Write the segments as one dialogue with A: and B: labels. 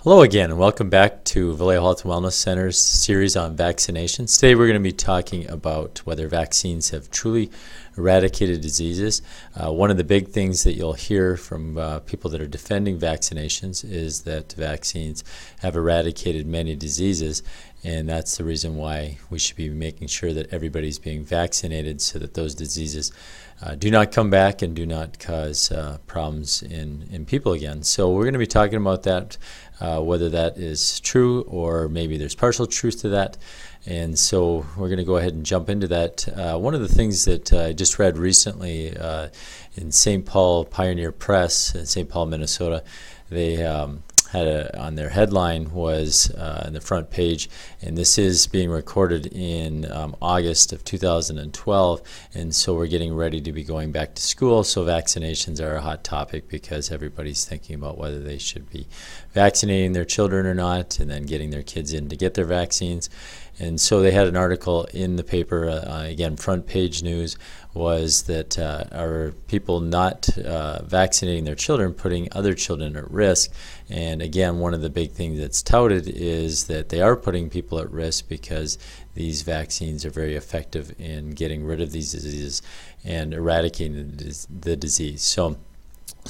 A: Hello again, and welcome back to Vallejo Health and Wellness Center's series on vaccinations. Today we're going to be talking about whether vaccines have truly eradicated diseases. One of the big things that you'll hear from people that are defending vaccinations is that vaccines have eradicated many diseases, and that's the reason why we should be making sure that everybody's being vaccinated so that those diseases do not come back and do not cause problems in people again. So we're going to be talking about that, whether that is true or maybe there's partial truth to that. And so we're going to go ahead and jump into that. One of the things that I just read recently in St. Paul Pioneer Press in St. Paul, Minnesota, they had on their headline was on the front page, and this is being recorded in August of 2012, and so we're getting ready to be going back to school, so vaccinations are a hot topic because everybody's thinking about whether they should be vaccinating their children or not, and then getting their kids in to get their vaccines. And so they had an article in the paper, again, front page news, was that are people not vaccinating their children putting other children at risk? And again, one of the big things that's touted is that they are putting people at risk because these vaccines are very effective in getting rid of these diseases and eradicating the disease. So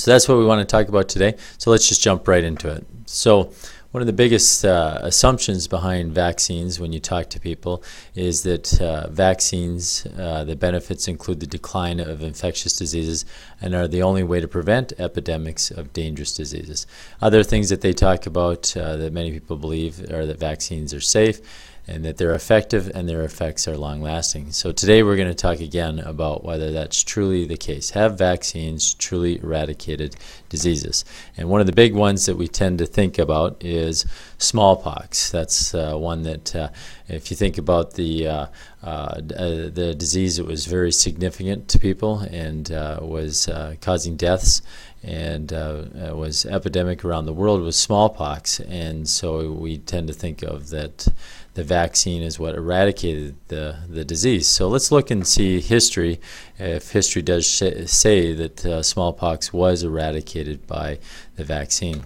A: that's what we want to talk about today. So let's just jump right into it. So one of the biggest assumptions behind vaccines when you talk to people is that vaccines, the benefits include the decline of infectious diseases and are the only way to prevent epidemics of dangerous diseases. Other things that they talk about that many people believe are that vaccines are safe and that they're effective and their effects are long-lasting. So today we're going to talk again about whether that's truly the case. Have vaccines truly eradicated diseases? And one of the big ones that we tend to think about is smallpox. That's one that if you think about the disease, it was very significant to people and was causing deaths, and was epidemic around the world with smallpox. And so we tend to think of that the vaccine is what eradicated the disease. So let's look and see history, if history does say that smallpox was eradicated by the vaccine.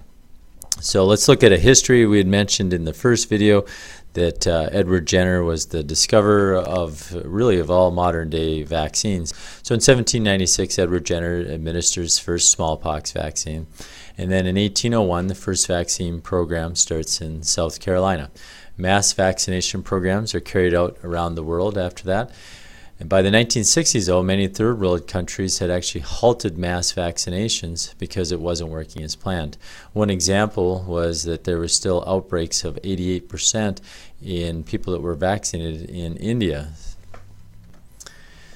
A: So let's look at a history. We had mentioned in the first video that Edward Jenner was the discoverer of all modern day vaccines. So in 1796, Edward Jenner administers first smallpox vaccine. And then in 1801, the first vaccine program starts in South Carolina. Mass vaccination programs are carried out around the world after that. And by the 1960s, though, many third world countries had actually halted mass vaccinations because it wasn't working as planned. One example was that there were still outbreaks of 88% in people that were vaccinated in India.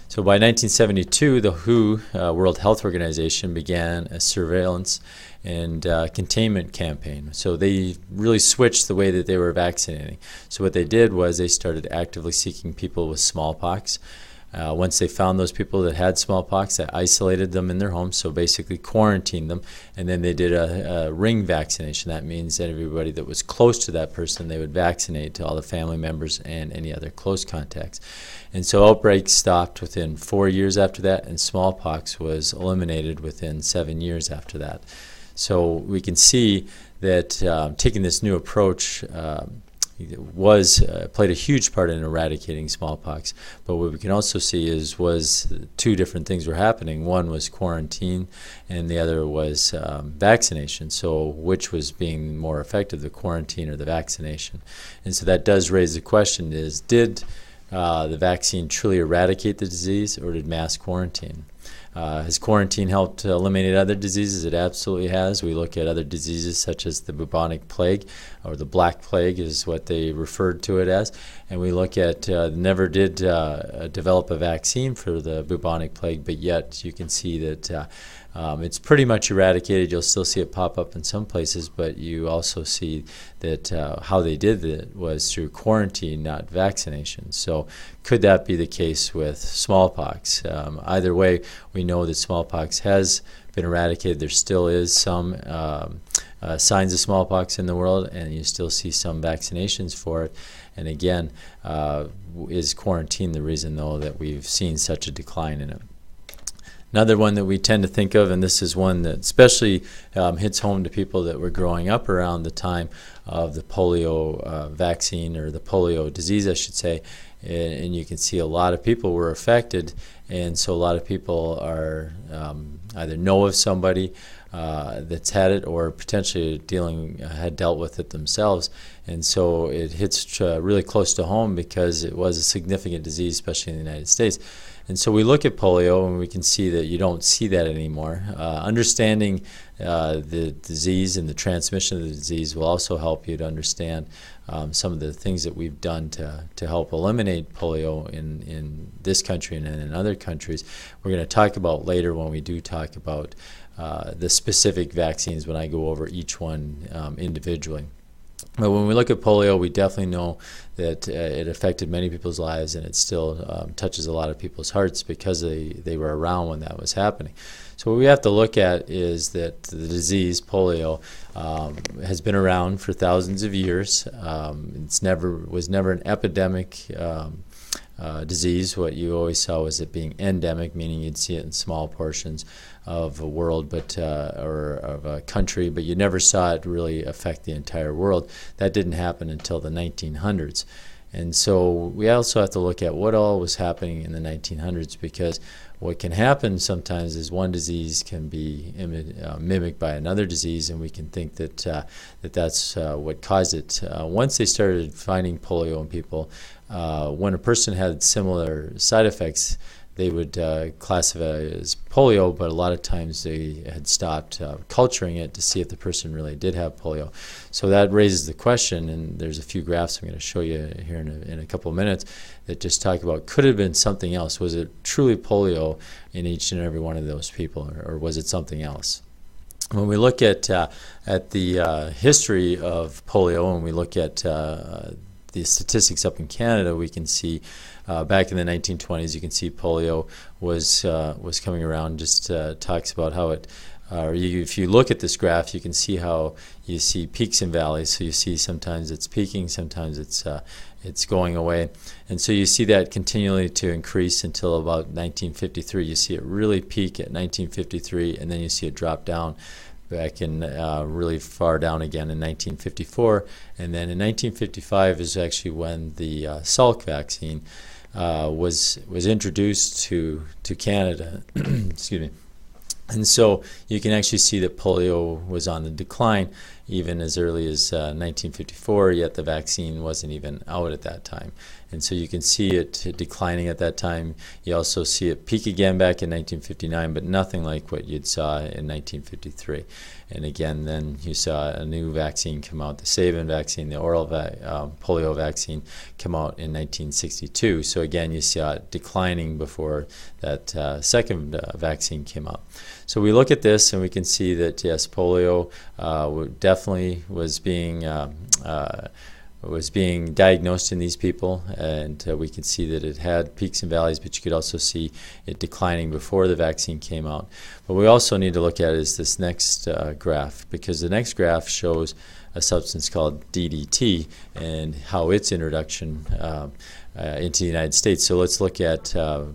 A: So by 1972, the WHO, World Health Organization, began a surveillance and containment campaign. So they really switched the way that they were vaccinating. So what they did was they started actively seeking people with smallpox. Once they found those people that had smallpox, they isolated them in their homes, so basically quarantined them, and then they did a ring vaccination. That means that everybody that was close to that person, they would vaccinate to all the family members and any other close contacts. And so outbreaks stopped within 4 years after that, and smallpox was eliminated within 7 years after that. So we can see that taking this new approach played a huge part in eradicating smallpox. But what we can also see was two different things were happening. One was quarantine, and the other was vaccination. So which was being more effective, the quarantine or the vaccination? And so that does raise the question: did the vaccine truly eradicate the disease, or did mass quarantine? Has quarantine helped eliminate other diseases? It absolutely has. We look at other diseases such as the bubonic plague, or the black plague is what they referred to it as, and we look at never did develop a vaccine for the bubonic plague, but yet you can see that it's pretty much eradicated. You'll still see it pop up in some places, but you also see that how they did it was through quarantine, not vaccination. So could that be the case with smallpox? Either way, we know that smallpox has been eradicated. There still is some signs of smallpox in the world, and you still see some vaccinations for it. And again, is quarantine the reason, though, that we've seen such a decline in it? Another one that we tend to think of, and this is one that especially hits home to people that were growing up around the time of the polio vaccine, or the polio disease, I should say, and you can see a lot of people were affected, and so a lot of people are either know of somebody that's had it, or potentially had dealt with it themselves. And so it hits really close to home because it was a significant disease, especially in the United States. And so we look at polio and we can see that you don't see that anymore. Understanding the disease and the transmission of the disease will also help you to understand some of the things that we've done to help eliminate polio in this country and in other countries. We're going to talk about later when we do talk about the specific vaccines, when I go over each one individually. But when we look at polio, we definitely know that it affected many people's lives, and it still touches a lot of people's hearts because they were around when that was happening. So what we have to look at is that the disease, polio, has been around for thousands of years. Was never an epidemic disease. What you always saw was it being endemic, meaning you'd see it in small portions of a world, or of a country, but you never saw it really affect the entire world. That didn't happen until the 1900s. And so we also have to look at what all was happening in the 1900s, because what can happen sometimes is one disease can be mimicked by another disease, and we can think that that's what caused it. Once they started finding polio in people, when a person had similar side effects, they would classify it as polio, but a lot of times they had stopped culturing it to see if the person really did have polio. So that raises the question, and there's a few graphs I'm going to show you here in a couple of minutes that just talk about, could it have been something else? Was it truly polio in each and every one of those people, or was it something else? When we look at the history of polio, and we look at the statistics up in Canada, we can see back in the 1920s, you can see polio was coming around. Just talks about how it, if you look at this graph, you can see how you see peaks and valleys. So you see sometimes it's peaking, sometimes it's going away, and so you see that continually to increase until about 1953. You see it really peak at 1953, and then you see it drop down back in really far down again in 1954, and then in 1955 is actually when the Salk vaccine was introduced to Canada. Excuse me. And so you can actually see that polio was on the decline even as early as 1954, yet the vaccine wasn't even out at that time. And so you can see it declining at that time. You also see it peak again back in 1959, but nothing like what you'd saw in 1953. And again, then you saw a new vaccine come out, the Savin vaccine, the oral polio vaccine, come out in 1962. So again, you saw it declining before that second vaccine came out. So we look at this and we can see that, yes, polio definitely was being diagnosed in these people, and we can see that it had peaks and valleys, but you could also see it declining before the vaccine came out. But we also need to look at is this next graph, because the next graph shows a substance called DDT and how its introduction into the United States. So let's look at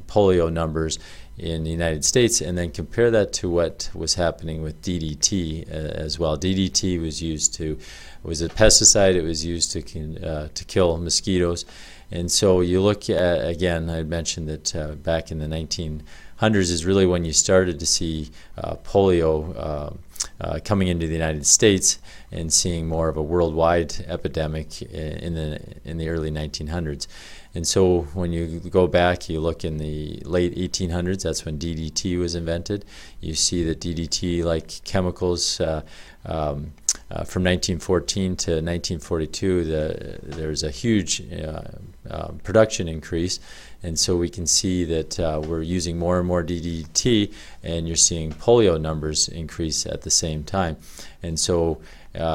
A: polio numbers in the United States and then compare that to what was happening with DDT as well. DDT was a pesticide. It was used to kill mosquitoes. And so you look at, again, I mentioned that back in the 1900s is really when you started to see polio coming into the United States and seeing more of a worldwide epidemic in the early 1900s. And so when you go back, you look in the late 1800s, that's when DDT was invented. You see that DDT, like chemicals, from 1914 to 1942, there's a huge production increase. And so we can see that we're using more and more DDT, and you're seeing polio numbers increase at the same time. And so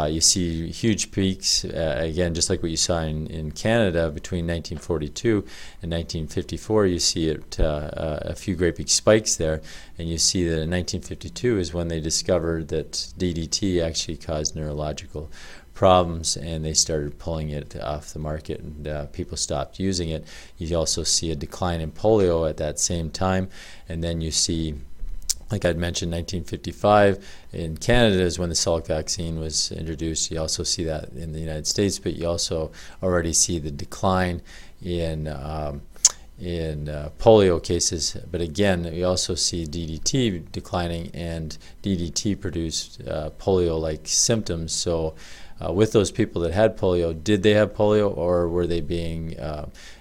A: you see huge peaks, again, just like what you saw in Canada between 1942 and 1954. You see it, a few great big spikes there, and you see that in 1952 is when they discovered that DDT actually caused neurological problems, and they started pulling it off the market, and people stopped using it. You also see a decline in polio at that same time, and then you see Like I'd mentioned, 1955 in Canada is when the Salk vaccine was introduced. You also see that in the United States, but you also already see the decline in polio cases. But again, we also see DDT declining, and DDT produced polio-like symptoms. So with those people that had polio, did they have polio, or were they being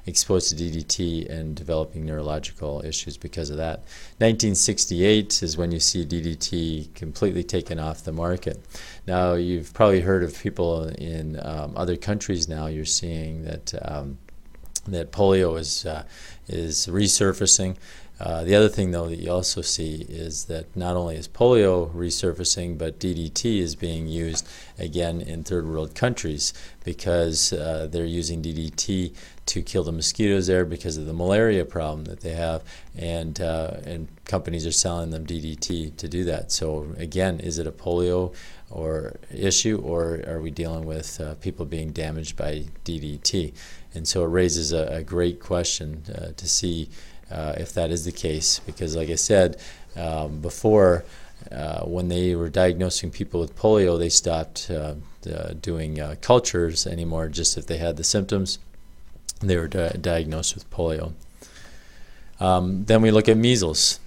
A: exposed to DDT and developing neurological issues because of that? 1968 is when you see DDT completely taken off the market. Now, you've probably heard of people in other countries now. You're seeing that that polio is resurfacing. The other thing, though, that you also see is that not only is polio resurfacing, but DDT is being used again in third world countries because they're using DDT to kill the mosquitoes there because of the malaria problem that they have, and companies are selling them DDT to do that. So again, is it a polio or issue, or are we dealing with people being damaged by DDT? And so it raises a great question to see if that is the case, because like I said before, when they were diagnosing people with polio, they stopped doing cultures anymore. Just if they had the symptoms, they were diagnosed with polio. Then we look at measles.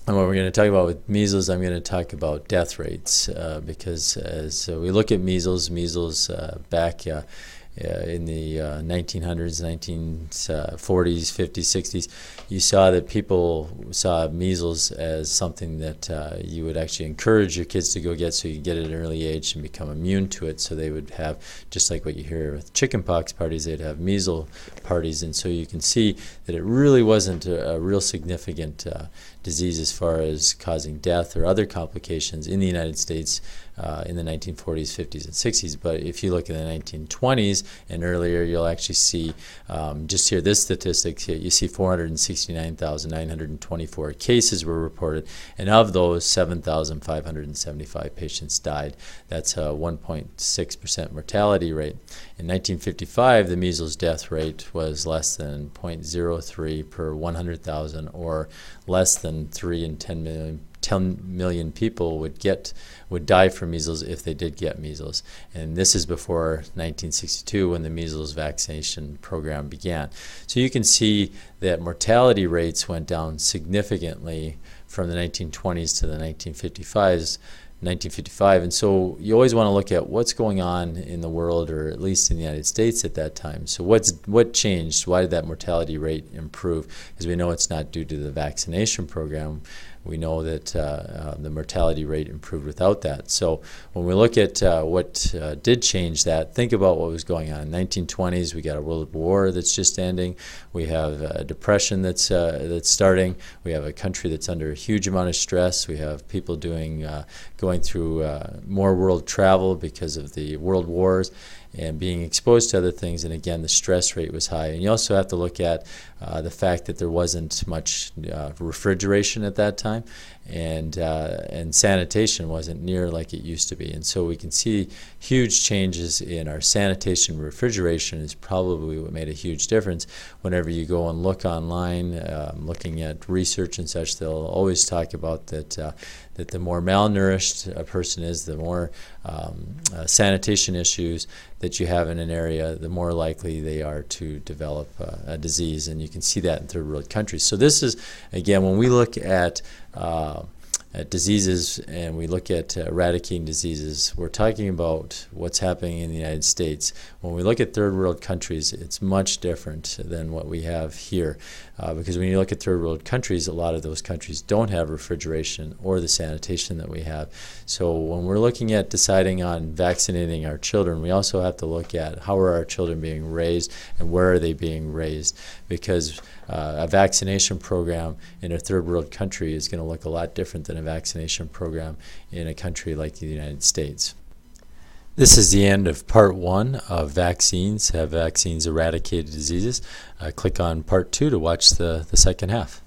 A: And what we're going to talk about with measles, I'm going to talk about death rates because as we look at measles back in the 1900s, 1940s, 50s, 60s, you saw that people saw measles as something that you would actually encourage your kids to go get, so you could get it at an early age and become immune to it. So they would have, just like what you hear with chickenpox parties, they'd have measles parties. And so you can see that it really wasn't a real significant disease as far as causing death or other complications in the United States in the 1940s, 50s, and 60s. But if you look in the 1920s and earlier, you'll actually see, just here, this statistic here, you see 469,924 cases were reported, and of those, 7,575 patients died. That's a 1.6% mortality rate. In 1955, the measles death rate was less than 0.03 per 100,000, or less than 3 in 10 million people would die from measles if they did get measles. And this is before 1962, when the measles vaccination program began. So you can see that mortality rates went down significantly from the 1920s to the 1955s. And so you always want to look at what's going on in the world, or at least in the United States at that time. So what changed? Why did that mortality rate improve? Because we know it's not due to the vaccination program. We know that the mortality rate improved without that. So when we look at what did change that, think about what was going on. In the 1920s, we got a world war that's just ending. We have a depression that's starting. We have a country that's under a huge amount of stress. We have people going through more world travel because of the world wars and being exposed to other things. And again, the stress rate was high. And you also have to look at the fact that there wasn't much refrigeration at that time, and sanitation wasn't near like it used to be. And so we can see huge changes in our sanitation. Refrigeration is probably what made a huge difference. Whenever you go and look online, looking at research and such, they'll always talk about that the more malnourished a person is, the more sanitation issues that you have in an area, the more likely they are to develop a disease. And you can see that in third world countries. So this is, again, when we look at diseases and we look at eradicating diseases, we're talking about what's happening in the United States. When we look at third world countries, it's much different than what we have here. Because when you look at third world countries, a lot of those countries don't have refrigeration or the sanitation that we have. So when we're looking at deciding on vaccinating our children, we also have to look at how are our children being raised and where are they being raised. Because a vaccination program in a third world country is going to look a lot different than a vaccination program in a country like the United States. This is the end of part 1 of vaccines. Have vaccines eradicated diseases? Click on part 2 to watch the second half.